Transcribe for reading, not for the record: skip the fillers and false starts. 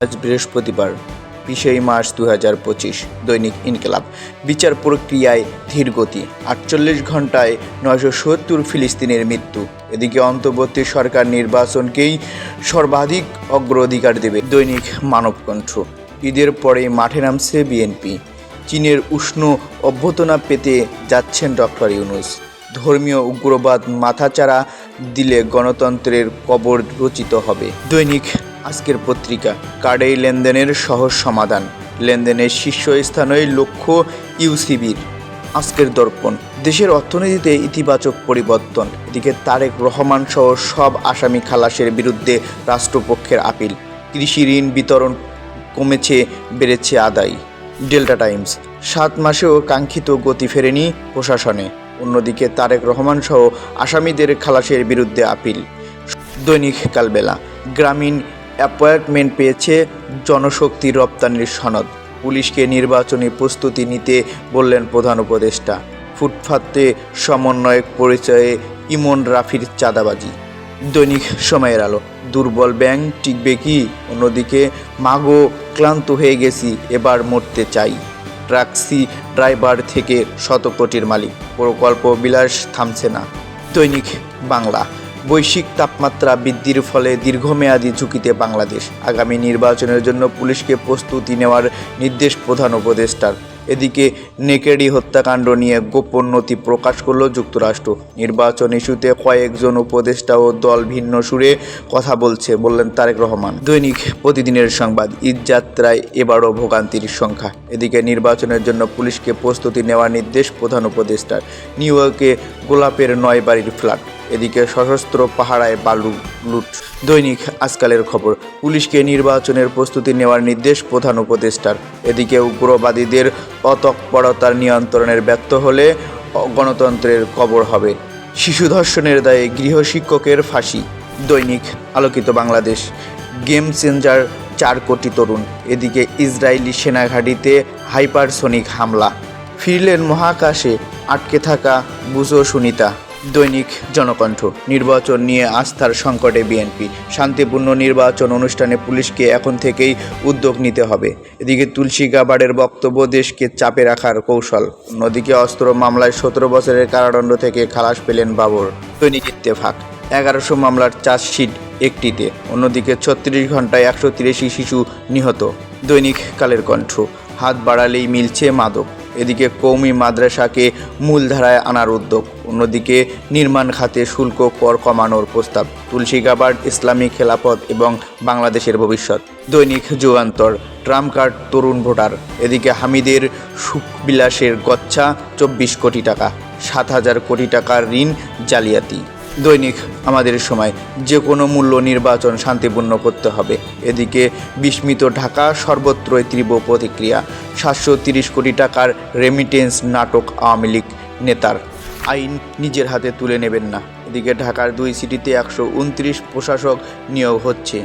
আজ বৃহস্পতিবার 20 মার্চ 2025। দৈনিক ইনকিলাব। বিচার প্রক্রিয়ায় ধীর গতি, 48 ঘন্টায় 970 ফিলিস্তিনের মৃত্যু। এদিকে অন্তর্বর্তী সরকার নির্বাচনকেই সর্বাধিক অগ্রাধিকার দেবে। দৈনিক মানবকণ্ঠ। ঈদের পরে মাঠে নামছে বিএনপি। চীনের উষ্ণ অভ্যর্থনা পেতে যাচ্ছেন ডক্টর ইউনূস। ধর্মীয় উগ্রবাদ মাথাচাড়া দিলে গণতন্ত্রের কবর রচিত হবে। দৈনিক আজকের পত্রিকা। কার্ডেই লেনদেনের সহজ সমাধান, লেনদেনের শীর্ষস্থানেই লক্ষ্য ইউসিবির। আজকের দর্পণ। দেশের অর্থনীতিতে ইতিবাচক পরিবর্তন। এদিকে তারেক রহমান সহ সব আসামি খালাসের বিরুদ্ধে রাষ্ট্রপক্ষের আপিল। কৃষি ঋণ বিতরণ কমেছে, বেড়েছে আদায়। Delta Times. 7 মাসেও কাঙ্ক্ষিত গতি ফেরেনি প্রশাসনে। অন্যদিকে তারেক রহমান সহ আসামিদের খালাসের বিরুদ্ধে আপিল। দৈনিক কালবেলা। গ্রামীণ অ্যাপয়েন্টমেন্ট পেয়েছে জনশক্তি রপ্তানির সনদ। পুলিশকে নির্বাচনী প্রস্তুতি নিতে বললেন প্রধান উপদেষ্টা। ফুটপাতে সমন্বয়ক পরিচয়ে ইমন রাফির চাঁদাবাজি। দৈনিক সময়ের আলো। দুর্বল ব্যাংক টিকবে কি? অন্যদিকে মাগো ক্লান্ত হয়ে গেছি, এবার মরতে চাই। ট্যাক্সি ড্রাইভার থেকে 100 কোটির মালিক। প্রকল্প বিলাস থামছে না। দৈনিক বাংলা। বৈশ্বিক তাপমাত্রা বৃদ্ধির ফলে দীর্ঘমেয়াদী ঝুঁকিতে বাংলাদেশ। আগামী নির্বাচনের জন্য পুলিশকে প্রস্তুতি নেওয়ার নির্দেশ প্রধান উপদেষ্টার। এদিকে নেকেডি হত্যাকাণ্ড নিয়ে গোপন নথি প্রকাশ করল যুক্তরাষ্ট্র। নির্বাচন ইস্যুতে কয়েকজন উপদেষ্টা ও দল ভিন্ন সুরে কথা বললেন তারেক রহমান। দৈনিক প্রতিদিনের সংবাদ। ঈদযাত্রায় এবারও ভোগান্তির সংখ্যা। এদিকে নির্বাচনের জন্য পুলিশকে প্রস্তুতি নেওয়ার নির্দেশ প্রধান উপদেষ্টার। নিউ ইয়র্কে গোলাপের 9 বাড়ির ফ্ল্যাট। এদিকে সশস্ত্র পাহারায় বালু লুট। দৈনিক আজকালের খবর। পুলিশকে নির্বাচনের প্রস্তুতি নেওয়ার নির্দেশ প্রধান উপদেষ্টার। এদিকে উগ্রবাদীদের অতৎপরতার নিয়ন্ত্রণের ব্যর্থ হলে গণতন্ত্রের কবর হবে। শিশু ধর্ষণের দায়ে গৃহশিক্ষকের ফাঁসি। দৈনিক আলোকিত বাংলাদেশ। গেম চেঞ্জার 4 কোটি তরুণ। এদিকে ইসরায়েলি সেনাঘাঁটিতে হাইপারসোনিক হামলা। ফিরলেন মহাকাশে আটকে থাকা বুঝো সুনিতা। দৈনিক জনকণ্ঠ। নির্বাচন নিয়ে আস্থার সংকটে বিএনপি। শান্তিপূর্ণ নির্বাচন অনুষ্ঠানে পুলিশকে এখন থেকেই উদ্যোগ নিতে হবে। এদিকে তুলসী গাবার্ডের বক্তব্য দেশকে চাপে রাখার কৌশল। অন্যদিকে অস্ত্র মামলায় 17 বছরের কারাদণ্ড থেকে খালাস পেলেন বাবর। দৈনিক ইত্তেফাক। 1100 মামলার চার্জশিট একটিতে। অন্যদিকে 36 ঘন্টায় 183 শিশু নিহত। দৈনিক কালের কণ্ঠ। হাত বাড়ালেই মিলছে মাদক। এদিকে কওমি মাদ্রাসাকে মূলধারায় আনার উদ্যোগ। অন্যদিকে নির্মাণ খাতে শুল্ক কর কমানোর প্রস্তাব। তুলসী গাবার্ড, ইসলামী খেলাফত এবং বাংলাদেশের ভবিষ্যৎ। দৈনিক যুগান্তর। ট্রাম্প কার্ড তরুণ ভোটার। এদিকে হামিদের সুখবিলাসের গচ্ছা 24 কোটি টাকা। 7,000 কোটি টাকার ঋণ জালিয়াতি। দৈনিক আমাদের সময়। যে কোনো মূল্য নির্বাচন শান্তিপূর্ণ করতে হবে। এদিকে বিস্মিত ঢাকা, সর্বত্রই তীব্র প্রতিক্রিয়া। 730 কোটি টাকার রেমিটেন্স নাটক আওয়ামী লীগ নেতার। আইন নিজের হাতে তুলে নেবেন না। এদিকে ঢাকার 2 সিটিতে 129 প্রশাসক নিয়োগ হচ্ছে।